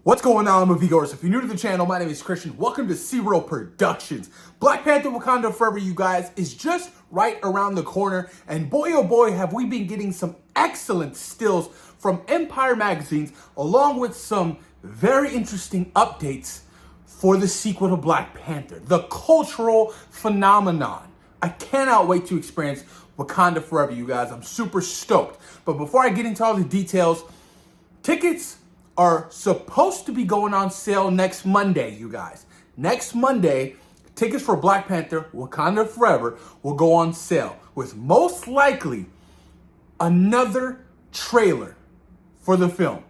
What's going on, moviegoers? If you're new to the channel, my name is Christian. Welcome to Zero Productions. Black Panther Wakanda Forever, you guys, is just right around the corner. And boy, oh boy, have we been getting some excellent stills from Empire magazines, along with some very interesting updates for the sequel to Black Panther, the cultural phenomenon. I cannot wait to experience Wakanda Forever, you guys. I'm super stoked. But before I get into all the details, tickets are supposed to be going on sale next Monday, you guys. Next Monday, tickets for Black Panther Wakanda Forever will go on sale, with most likely another trailer for the film.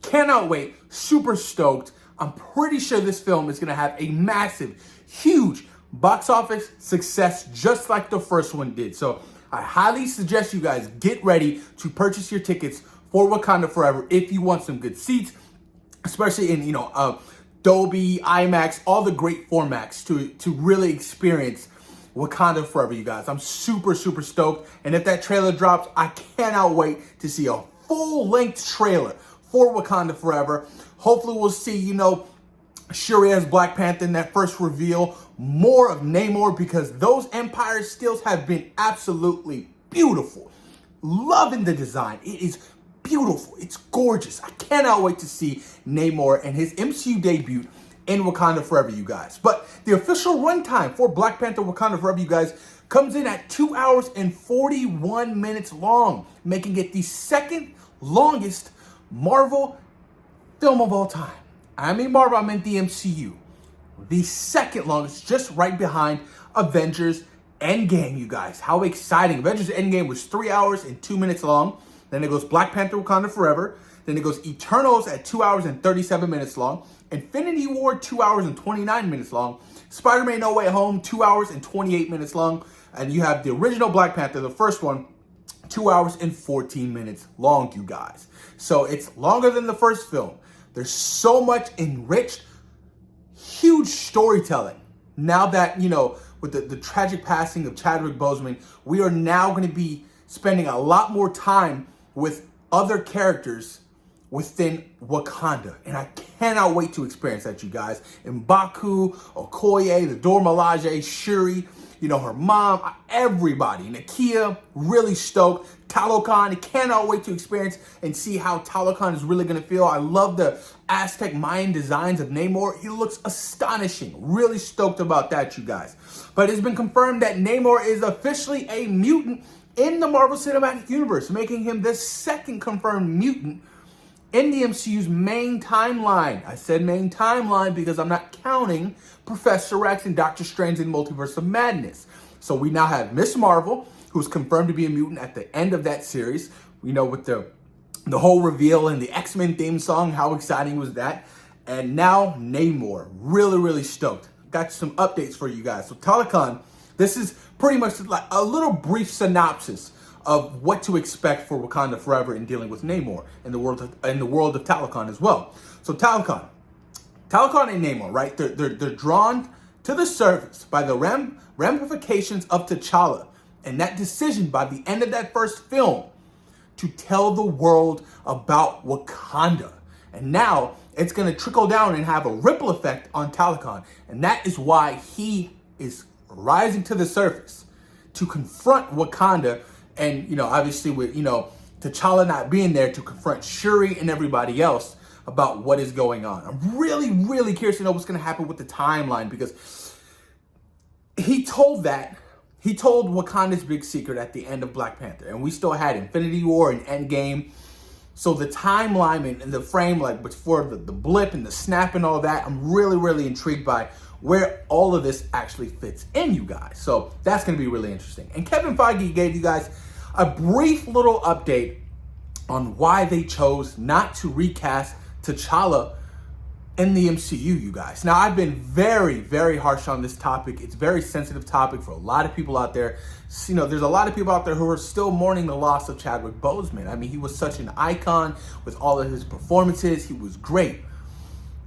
Cannot wait. Super stoked. I'm pretty sure this film is going to have a massive, huge box office success just like the first one did. So I highly suggest you guys get ready to purchase your tickets for Wakanda Forever if you want some good seats, especially in, Dolby, IMAX, all the great formats to really experience Wakanda Forever, you guys. I'm super, super stoked. And if that trailer drops, I cannot wait to see a full-length trailer for Wakanda Forever. Hopefully we'll see, Shuri as Black Panther in that first reveal, more of Namor, because those Empire stills have been absolutely beautiful. Loving the design. It is beautiful. It's gorgeous. I cannot wait to see Namor and his MCU debut in Wakanda Forever, you guys. But the official runtime for Black Panther Wakanda Forever, you guys, comes in at 2 hours and 41 minutes long, making it the second longest Marvel film of all time. I mean Marvel, I meant the MCU. The second longest, just right behind Avengers Endgame, you guys. How exciting. Avengers Endgame was 3 hours and 2 minutes long. Then it goes Black Panther Wakanda Forever. Then it goes Eternals at 2 hours and 37 minutes long. Infinity War, 2 hours and 29 minutes long. Spider-Man No Way Home, 2 hours and 28 minutes long. And you have the original Black Panther, the first one, 2 hours and 14 minutes long, you guys. So it's longer than the first film. There's so much enriched, huge storytelling. Now that, with the tragic passing of Chadwick Boseman, we are now going to be spending a lot more time with other characters within Wakanda. And I cannot wait to experience that, you guys. M'Baku, Okoye, the Dora Milaje, Shuri, her mom, everybody. Nakia, really stoked. Talokan, cannot wait to experience and see how Talokan is really going to feel. I love the Aztec Mayan designs of Namor. He looks astonishing. Really stoked about that, you guys. But it's been confirmed that Namor is officially a mutant in the Marvel Cinematic Universe, making him the second confirmed mutant in the MCU's main timeline. I said main timeline because I'm not counting Professor X and Doctor Strange in Multiverse of Madness. So we now have Miss Marvel, who's confirmed to be a mutant at the end of that series. With the whole reveal and the X-Men theme song, how exciting was that? And now Namor, really, really stoked. Got some updates for you guys. So Talokan, this is pretty much like a little brief synopsis of what to expect for Wakanda Forever in dealing with Namor in the world of Talokan as well. So Talokan and Namor, right? They're drawn to the surface by the ramifications of T'Challa and that decision by the end of that first film to tell the world about Wakanda. And now it's going to trickle down and have a ripple effect on Talokan, and that is why he is rising to the surface to confront Wakanda, and obviously with T'Challa not being there to confront Shuri and everybody else about what is going on. I'm really, really curious to know what's going to happen with the timeline, because he told Wakanda's big secret at the end of Black Panther, and we still had Infinity War and Endgame. So the timeline and the frame, like before the blip and the snap and all that, I'm really, really intrigued by where all of this actually fits in, you guys. So that's going to be really interesting. And Kevin Feige gave you guys a brief little update on why they chose not to recast T'Challa in the MCU, you guys. Now, I've been very, very harsh on this topic. It's a very sensitive topic for a lot of people out there. There's a lot of people out there who are still mourning the loss of Chadwick Boseman. I mean, he was such an icon with all of his performances. He was great.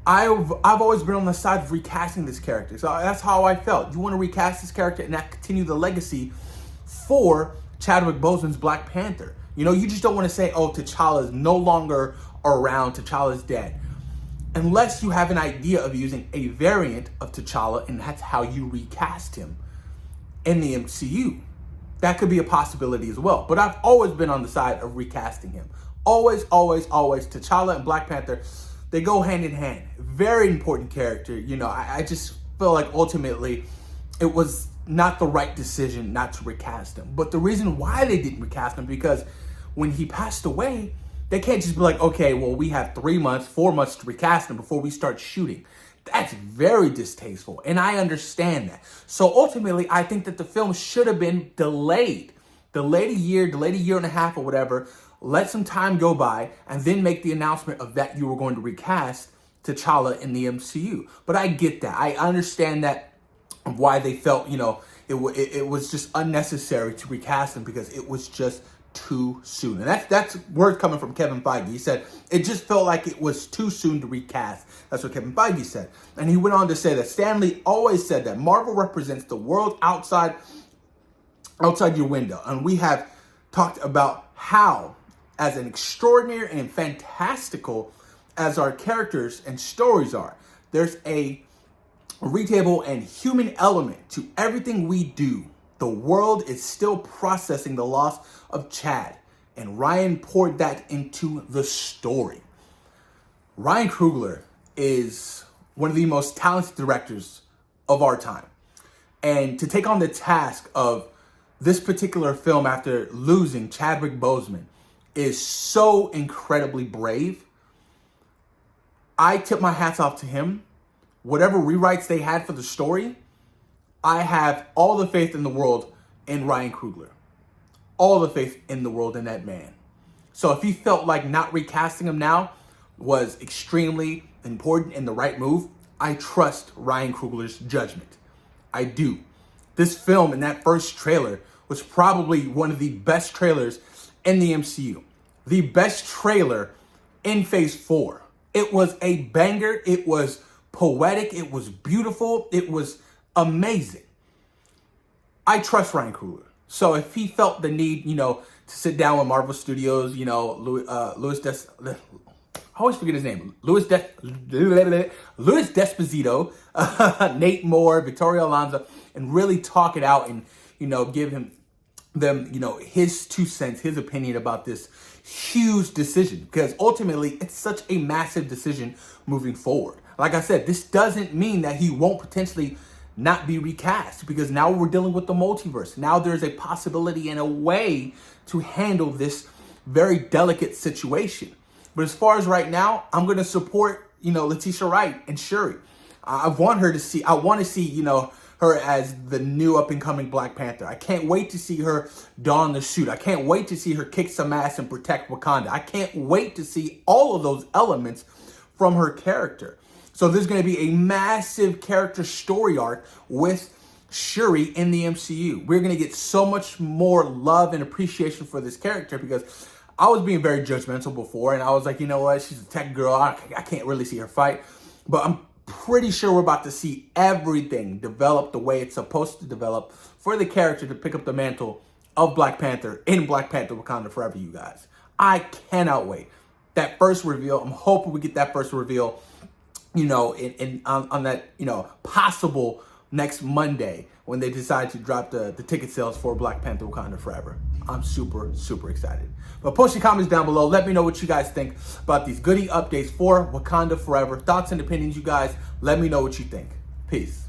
I've always been on the side of recasting this character. So that's how I felt. You want to recast this character and not continue the legacy for Chadwick Boseman's Black Panther. You just don't want to say, oh, T'Challa is no longer around, T'Challa's dead. unless you have an idea of using a variant of T'Challa and that's how you recast him in the MCU. That could be a possibility as well. But I've always been on the side of recasting him. Always, always, always. T'Challa and Black Panther, they go hand in hand. Very important character. You know, I just feel like ultimately it was not the right decision not to recast him. But the reason why they didn't recast him, because when he passed away, they can't just be like, okay, well, we have 3 months, 4 months to recast him before we start shooting. That's very distasteful, and I understand that. So ultimately, I think that the film should have been delayed. Delayed a year and a half or whatever. Let some time go by, and then make the announcement of that you were going to recast T'Challa in the MCU. But I get that. I understand that, why they felt, you know, it was just unnecessary to recast him because it was just too soon. And that's word coming from Kevin Feige. He said it just felt like it was too soon to recast. That's what Kevin Feige said. And he went on to say that Stan Lee always said that Marvel represents the world outside your window. And we have talked about how, as an extraordinary and fantastical as our characters and stories are, there's a relatable and human element to everything we do. The world is still processing the loss of Chad, and Ryan poured that into the story. Ryan Coogler is one of the most talented directors of our time. And to take on the task of this particular film after losing Chadwick Boseman is so incredibly brave. I tip my hats off to him. Whatever rewrites they had for the story, I have all the faith in the world in Ryan Coogler. All the faith in the world in that man. So if he felt like not recasting him now was extremely important and the right move, I trust Ryan Coogler's judgment. I do. This film and that first trailer was probably one of the best trailers in the MCU. The best trailer in Phase 4. It was a banger. It was poetic. It was beautiful. It was amazing. I trust Ryan Coogler. So if he felt the need, you know, to sit down with Marvel Studios, you know, I always forget his name. Louis Desposito, Nate Moore, Victoria Alonso, and really talk it out and, you know, give them, you know, his 2 cents, his opinion about this huge decision. Because ultimately, it's such a massive decision moving forward. Like I said, this doesn't mean that he won't potentially not be recast, because now we're dealing with the multiverse. Now there's a possibility and a way to handle this very delicate situation. But as far as right now, I'm going to support, you know, Leticia Wright and Shuri. I want to see, you know, her as the new up and coming Black Panther. I can't wait to see her don the suit. I can't wait to see her kick some ass and protect Wakanda. I can't wait to see all of those elements from her character. So there's going to be a massive character story arc with Shuri in the MCU. We're going to get so much more love and appreciation for this character, because I was being very judgmental before, and I was like, you know what, she's a tech girl. I can't really see her fight. But I'm pretty sure we're about to see everything develop the way it's supposed to develop for the character to pick up the mantle of Black Panther in Black Panther Wakanda Forever, you guys. I cannot wait. That first reveal, I'm hoping we get that first reveal, you know, on that, you know, possible next Monday when they decide to drop the ticket sales for Black Panther Wakanda Forever. I'm super, super excited. But post your comments down below. Let me know what you guys think about these goodie updates for Wakanda Forever. Thoughts and opinions, you guys. Let me know what you think. Peace.